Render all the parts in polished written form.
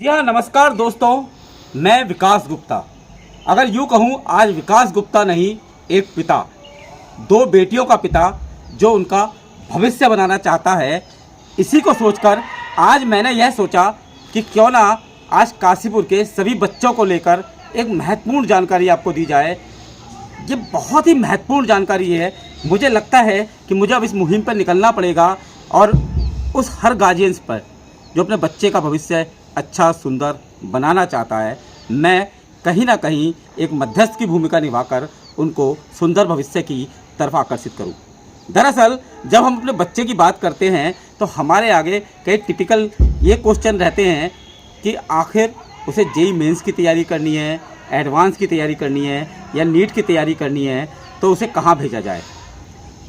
जी हाँ, नमस्कार दोस्तों। मैं विकास गुप्ता। अगर यूँ कहूँ, आज विकास गुप्ता नहीं, एक पिता, दो बेटियों का पिता जो उनका भविष्य बनाना चाहता है। इसी को सोचकर आज मैंने यह सोचा कि क्यों ना आज काशीपुर के सभी बच्चों को लेकर एक महत्वपूर्ण जानकारी आपको दी जाए। ये बहुत ही महत्वपूर्ण जानकारी है। मुझे लगता है कि मुझे अब इस मुहिम पर निकलना पड़ेगा और उस हर गार्जियंस पर जो अपने बच्चे का भविष्य अच्छा सुंदर बनाना चाहता है, मैं कहीं ना कहीं एक मध्यस्थ की भूमिका निभाकर उनको सुंदर भविष्य की तरफ आकर्षित करूं। दरअसल जब हम अपने बच्चे की बात करते हैं तो हमारे आगे कई टिपिकल ये क्वेश्चन रहते हैं कि आखिर उसे जेई मेंस की तैयारी करनी है, एडवांस की तैयारी करनी है या नीट की तैयारी करनी है, तो उसे कहाँ भेजा जाए।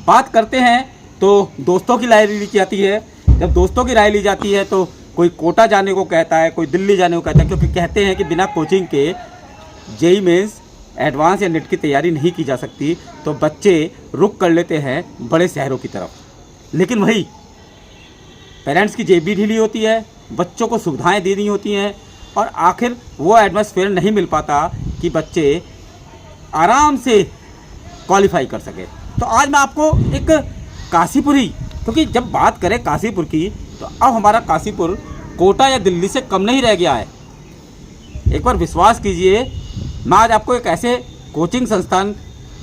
बात करते हैं तो दोस्तों की राय ली जाती है। जब दोस्तों की राय ली जाती है तो कोई कोटा जाने को कहता है, कोई दिल्ली जाने को कहता है, क्योंकि कहते हैं कि बिना कोचिंग के जेई मेंस एडवांस या नेट की तैयारी नहीं की जा सकती, तो बच्चे रुख कर लेते हैं बड़े शहरों की तरफ। लेकिन वही पेरेंट्स की जेब भी ढीली होती है, बच्चों को सुविधाएं देनी होती हैं और आखिर वो एटमॉस्फेयर नहीं मिल पाता कि बच्चे आराम से क्वालिफाई कर सके। तो आज मैं आपको एक काशीपुरी, क्योंकि जब बात करें काशीपुर की तो अब हमारा काशीपुर कोटा या दिल्ली से कम नहीं रह गया है। एक बार विश्वास कीजिए, मैं आज आपको एक ऐसे कोचिंग संस्थान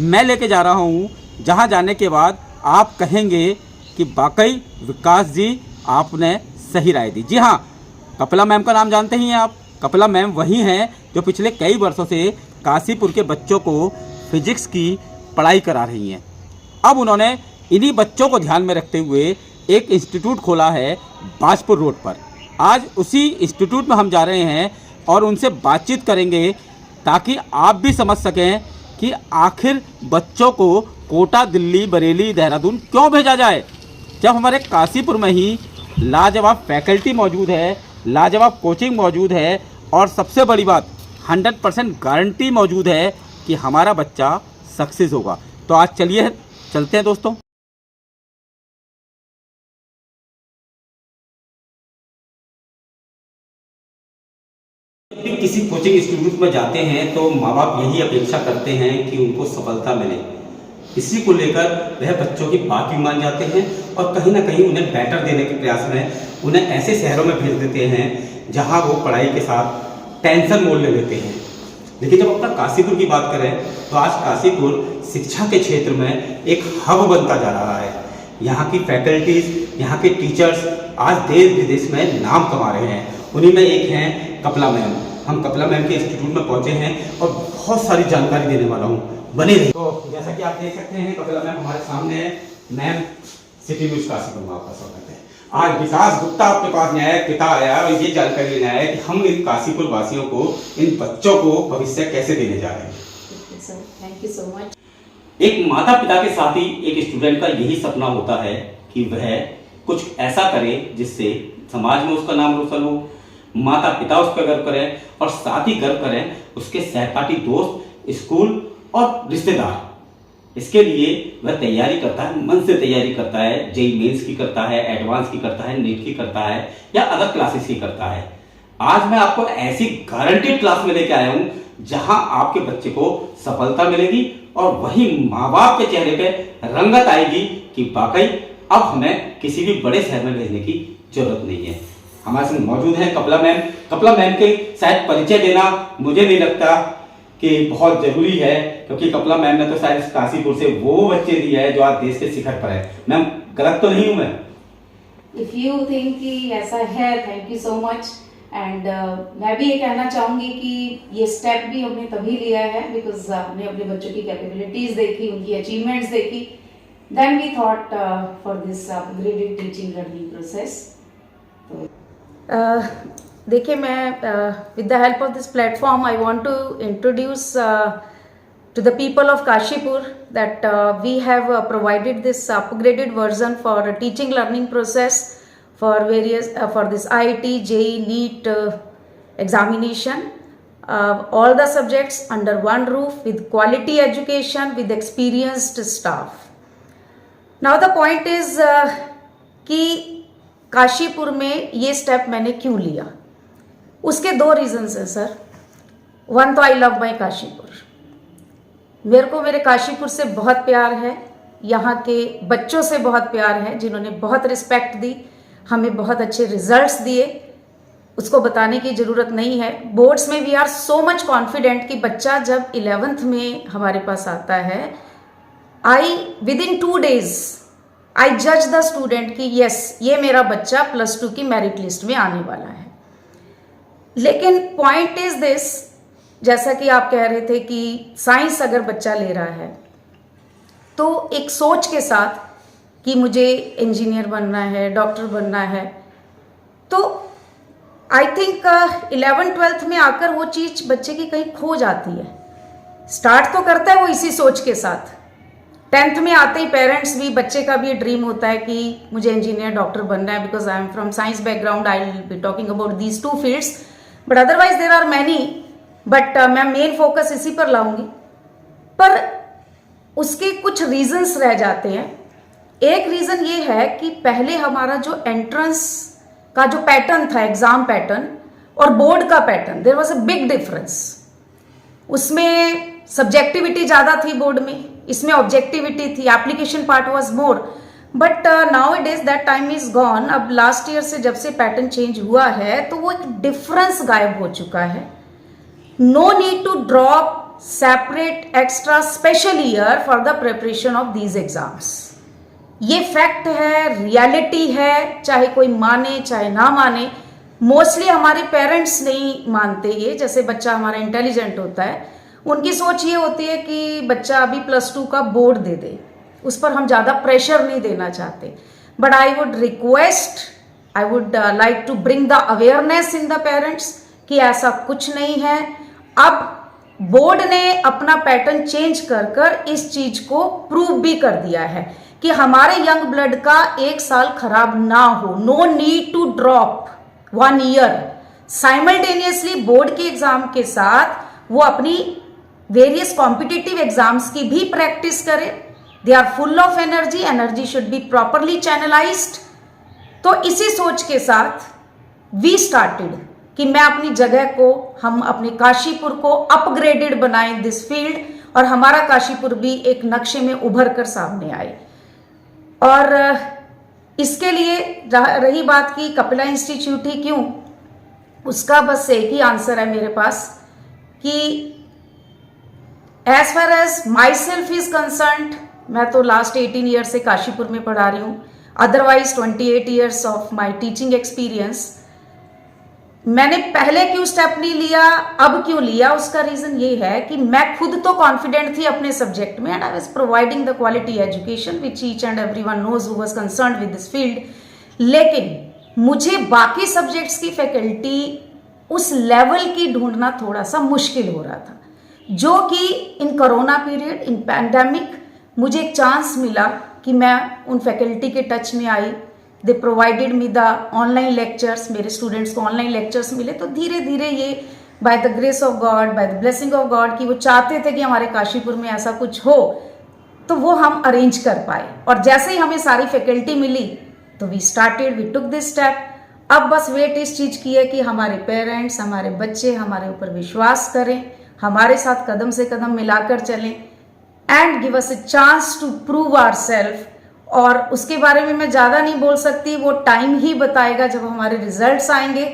मैं लेके जा रहा हूँ जहाँ जाने के बाद आप कहेंगे कि वाकई विकास जी आपने सही राय दी। जी हाँ, कपिला मैम का नाम जानते ही हैं आप। कपिला मैम वही हैं जो पिछले कई वर्षों से काशीपुर के बच्चों को फिजिक्स की पढ़ाई करा रही हैं। अब उन्होंने इन्हीं बच्चों को ध्यान में रखते हुए एक इंस्टीट्यूट खोला है बाजपुर रोड पर। आज उसी इंस्टीट्यूट में हम जा रहे हैं और उनसे बातचीत करेंगे ताकि आप भी समझ सकें कि आखिर बच्चों को कोटा, दिल्ली, बरेली, देहरादून क्यों भेजा जाए, जब हमारे काशीपुर में ही लाजवाब फैकल्टी मौजूद है, लाजवाब कोचिंग मौजूद है और सबसे बड़ी बात 100% गारंटी मौजूद है कि हमारा बच्चा सक्सेस होगा। तो आज चलिए चलते हैं दोस्तों। जब भी किसी कोचिंग इंस्टीट्यूट में जाते हैं तो माँ बाप यही अपेक्षा करते हैं कि उनको सफलता मिले। इसी को लेकर वह बच्चों की बात भी मान जाते हैं और कहीं ना कहीं उन्हें बेटर देने के प्रयास में उन्हें ऐसे शहरों में भेज देते हैं जहाँ वो पढ़ाई के साथ टेंशन मोल ले लेते हैं। लेकिन जब अपना काशीपुर की बात करें तो आज काशीपुर शिक्षा के क्षेत्र में एक हब बनता जा रहा है। यहाँ की फैकल्टीज, यहाँ के टीचर्स आज देश विदेश में नाम कमा रहे हैं। उन्हीं में एक हैं कपिला मैम। हम कपिला मैम के इंस्टीट्यूट में पहुंचे हैं और बहुत सारी जानकारी देने वाला हूँ, बने रहिए। तो जैसा कि आप देख सकते हैं कपिला मैम हमारे सामने है। मैम, सिटी न्यूज काशीपुर में आपका स्वागत है। आज विकास गुप्ता आपके पास न्यायिक पिता आया और ये जानकारी लेने आया कि हम इन काशीपुर वासियों को, इन बच्चों को भविष्य कैसे देने जा रहे हैं। Thank you so much. एक माता पिता के साथ ही एक स्टूडेंट का यही सपना होता है कि वह कुछ ऐसा करे जिससे समाज में उसका नाम रोशन हो, माता पिता उस पर गर्व करें और साथ ही गर्व करें उसके सहपाठी, दोस्त, स्कूल और रिश्तेदार। इसके लिए वह तैयारी करता है, मन से तैयारी करता है। जेई मेंस की करता है, एडवांस की करता है, नीट की करता है या अदर क्लासेस की करता है। आज मैं आपको ऐसी गारंटीड क्लास में लेके आया हूं जहां आपके बच्चे को सफलता मिलेगी और वही माँ बाप के चेहरे पे रंगत आएगी कि वाकई अब हमें किसी भी बड़े शहर में भेजने की जरूरत नहीं है। हमारे साथ मौजूद है कपिला मैम। कपिला मैम के शायद परिचय देना मुझे नहीं लगता कि बहुत जरूरी है, क्योंकि कपिला मैम ने तो शायद काशीपुर से वो बच्चे दिए हैं जो आज देश के शिखर पर है। मैम, गलत तो नहीं हूं मैं? इफ यू थिंक कि ऐसा है, thank you so much. And मैं भी ये कहना चाहूंगी कि ये स्टेप भी हमने तभी लिया है बिकॉज हमने अपने बच्चों की कैपेबिलिटीज देखी, उनकी अचीवमेंट्स देखी, then we thought for this upgraded teaching learning process. देखिए, मैं with the help of this platform I want to introduce to the people of Kashipur that we have provided this upgraded version for a teaching learning process for various for this IIT, JEE, NEET examination, all the subjects under one roof with quality education with experienced staff. Now the point is कि काशीपुर में ये step मैंने क्यों लिया। उसके दो reasons हैं sir. One तो आई लव माई काशीपुर, मेरे को मेरे काशीपुर से बहुत प्यार है, यहाँ के बच्चों से बहुत प्यार है जिन्होंने बहुत रिस्पेक्ट दी, हमें बहुत अच्छे रिजल्ट्स दिए, उसको बताने की ज़रूरत नहीं है। बोर्ड्स में we are so much confident कि बच्चा जब 11th में हमारे पास आता है, आई विद इन 2 days आई जज द स्टूडेंट कि यस ये मेरा बच्चा +2 की मेरिट लिस्ट में आने वाला है। लेकिन पॉइंट इज दिस, जैसा कि आप कह रहे थे कि साइंस अगर बच्चा ले रहा है तो एक सोच के साथ कि मुझे इंजीनियर बनना है, डॉक्टर बनना है, तो आई थिंक 11th-12th में आकर वो चीज़ बच्चे की कहीं खो जाती है। स्टार्ट तो करता है वो इसी सोच के साथ, 10th में आते ही पेरेंट्स भी, बच्चे का भी ये ड्रीम होता है कि मुझे इंजीनियर डॉक्टर बनना है, because I am from science background, I will be talking about these 2 fields, but otherwise there are many, but मैं मेन फोकस इसी पर लाऊंगी। पर उसके कुछ रीजंस रह जाते हैं। एक रीजन ये है कि पहले हमारा जो एंट्रेंस का जो पैटर्न था, एग्जाम पैटर्न और बोर्ड का pattern, there was a big difference. उसमें सब्जेक्टिविटी ज़्यादा थी बोर्ड में, इसमें ऑब्जेक्टिविटी थी, application part was more, but now it is that time is gone. अब लास्ट ईयर से जब से पैटर्न चेंज हुआ है तो वो एक डिफरेंस गायब हो चुका है। No need to drop separate extra special year for the preparation of these exams. ये फैक्ट है, रियलिटी है, चाहे कोई माने चाहे ना माने। मोस्टली हमारे पेरेंट्स नहीं मानते ये, जैसे बच्चा हमारा इंटेलिजेंट होता है, उनकी सोच ये होती है कि बच्चा अभी +2 का बोर्ड दे दे, उस पर हम ज़्यादा प्रेशर नहीं देना चाहते। But I would request, I would like to bring the awareness in the parents कि ऐसा कुछ नहीं है। अब बोर्ड ने अपना पैटर्न चेंज कर कर इस चीज को प्रूव भी कर दिया है कि हमारे यंग ब्लड का 1 साल खराब ना हो। No need to drop 1 year. Simultaneously board के एग्जाम के साथ वो अपनी वेरियस कॉम्पिटिटिव एग्जाम्स की भी प्रैक्टिस करे। They are full of energy, energy should be properly channelized. तो इसी सोच के साथ वी स्टार्टेड कि मैं अपनी जगह को, हम अपने काशीपुर को अपग्रेडेड बनाएं दिस फील्ड, और हमारा काशीपुर भी एक नक्शे में उभर कर सामने आए। और इसके लिए रही बात की कपिला इंस्टीट्यूट ही क्यों, उसका बस एक ही आंसर है मेरे पास कि as far as myself is concerned, मैं तो लास्ट 18 ईयर से काशीपुर में पढ़ा रही हूँ, otherwise 28 years of my teaching experience. मैंने पहले क्यों स्टेप नहीं लिया, अब क्यों लिया, उसका रीजन ये है कि मैं खुद तो कॉन्फिडेंट थी अपने सब्जेक्ट में, and I was providing the quality education which each and everyone knows who was concerned with this field. लेकिन मुझे बाकी सब्जेक्ट्स की फैकल्टी उस लेवल की ढूंढना थोड़ा सा मुश्किल हो रहा था, जो कि इन कोरोना पीरियड, इन पैंडेमिक मुझे एक चांस मिला कि मैं उन फैकल्टी के टच में आई। They provided me the online lectures, मेरे स्टूडेंट्स को ऑनलाइन लेक्चर्स मिले। तो धीरे धीरे ये by the grace of God, by the blessing of God, कि वो चाहते थे कि हमारे काशीपुर में ऐसा कुछ हो, तो वो हम अरेंज कर पाए। और जैसे ही हमें सारी फैकल्टी मिली तो we started, we took this step. अब बस वेट इस चीज़ की है कि हमारे पेरेंट्स, हमारे बच्चे हमारे ऊपर विश्वास करें, हमारे साथ कदम से कदम मिलाकर चलें, and give us a chance to prove ourself. और उसके बारे में मैं ज़्यादा नहीं बोल सकती, वो टाइम ही बताएगा। जब हमारे रिजल्ट्स आएंगे,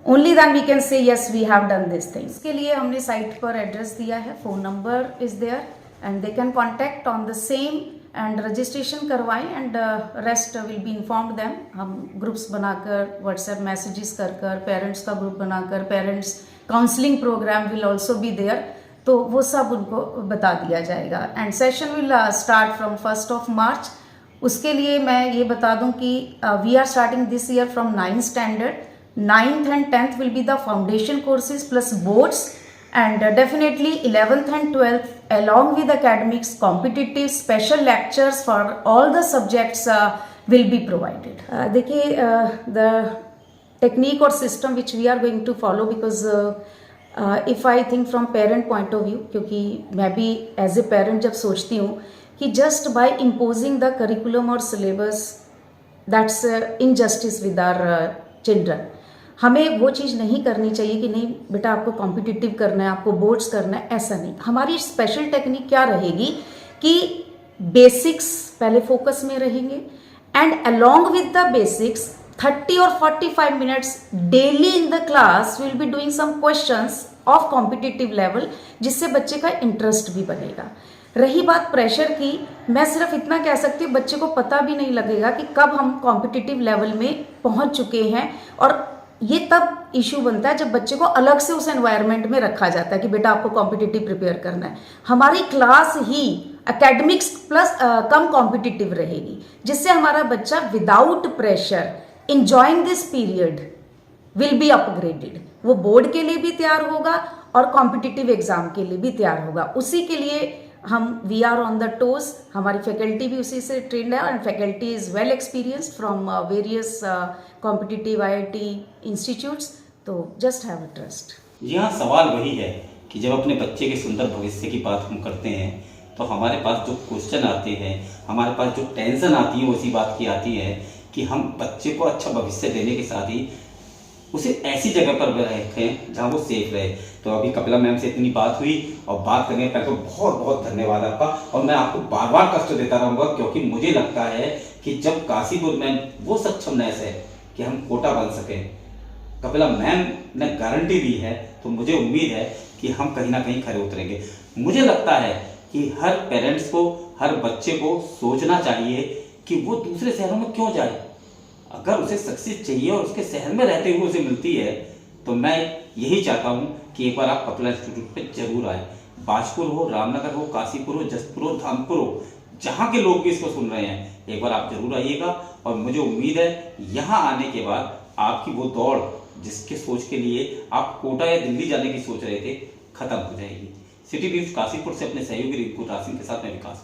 only then we can say yes we have done this thing. इसके लिए हमने साइट पर एड्रेस दिया है, phone number is there and they can contact on the same and registration करवाएं, and rest will be informed them. हम groups बनाकर, WhatsApp messages कर कर, पेरेंट्स का ग्रुप बनाकर, parents counselling programme will also be there, तो वो सब उनको बता दिया जाएगा। And session will start from 1 March। उसके लिए मैं ये बता दूं कि we are starting this year from 9th standard, 9th and 10th will be the foundation courses plus boards, and definitely 11th and 12th along with academics, competitive special lectures for all the subjects will be provided. देखिए the technique or system which we are going to follow, because if I think from parent point of view, क्योंकि मैं भी as a parent जब सोचती हूँ कि just by imposing the curriculum or syllabus, that's injustice with our children. हमें वो चीज़ नहीं करनी चाहिए कि नहीं बेटा आपको कॉम्पिटिटिव करना है, आपको बोर्ड्स करना है, ऐसा नहीं। हमारी स्पेशल टेक्निक क्या रहेगी कि बेसिक्स पहले फोकस में रहेंगे and along with the basics 30 और 45 minutes daily in the class will be doing some questions of competitive level, जिससे बच्चे का इंटरेस्ट भी बनेगा। रही बात प्रेशर की, मैं सिर्फ इतना कह सकती हूँ बच्चे को पता भी नहीं लगेगा कि कब हम कॉम्पिटिटिव लेवल में पहुंच चुके हैं, और ये तब इशू बनता है जब बच्चे को अलग से उस एनवायरनमेंट में रखा जाता है कि बेटा आपको कॉम्पिटिटिव प्रिपेयर करना है। हमारी क्लास ही एकेडमिक्स प्लस कम कॉम्पिटिटिव रहेगी, जिससे हमारा बच्चा without pressure enjoying this period will be upgraded. वो बोर्ड के लिए भी तैयार होगा और कॉम्पिटिटिव एग्जाम के लिए भी तैयार होगा। उसी के लिए हम we are on the toes, हमारी फैकल्टी भी उसी से ट्रेंड है and faculty is well experienced from various competitive IIT institutes. तो जस्ट हैव अ ट्रस्ट। यहाँ सवाल वही है कि जब अपने बच्चे के सुंदर भविष्य की बात हम करते हैं तो हमारे पास जो क्वेश्चन आते हैं, हमारे पास जो टेंशन आती है, वो इसी बात की आती है कि हम बच्चे को अच्छा भविष्य देने के साथ ही उसे ऐसी जगह पर रखें जहाँ वो सेफ रहे। तो अभी कपिला मैम से इतनी बात हुई और बात करने पर तो बहुत बहुत धन्यवाद आपका, और मैं आपको बार बार कष्ट देता रहूँगा क्योंकि मुझे लगता है कि जब काशीपुर में वो सक्षमनेस है कि हम कोटा बन सकें, कपिला मैम ने गारंटी दी है, तो मुझे उम्मीद है कि हम कहीं ना कहीं खरे उतरेंगे। मुझे लगता है कि हर पेरेंट्स को, हर बच्चे को सोचना चाहिए कि वो दूसरे शहरों में क्यों जाए। अगर उसे सक्सेस चाहिए और उसके शहर में रहते हुए उसे मिलती है, तो मैं यही चाहता हूँ कि एक बार आप कपिला इंस्टीट्यूट पे जरूर आए। बाजपुर हो, रामनगर हो, काशीपुर हो, जसपुर हो, धामपुर हो, जहाँ के लोग भी इसको सुन रहे हैं, एक बार आप जरूर आइएगा। और मुझे उम्मीद है यहाँ आने के बाद आपकी वो दौड़ जिसके सोच के लिए आप कोटा या दिल्ली जाने की सोच रहे थे, खत्म हो जाएगी। सिटी न्यूज काशीपुर से अपने सहयोगी रिंकू दासिन के साथ मैं विकास।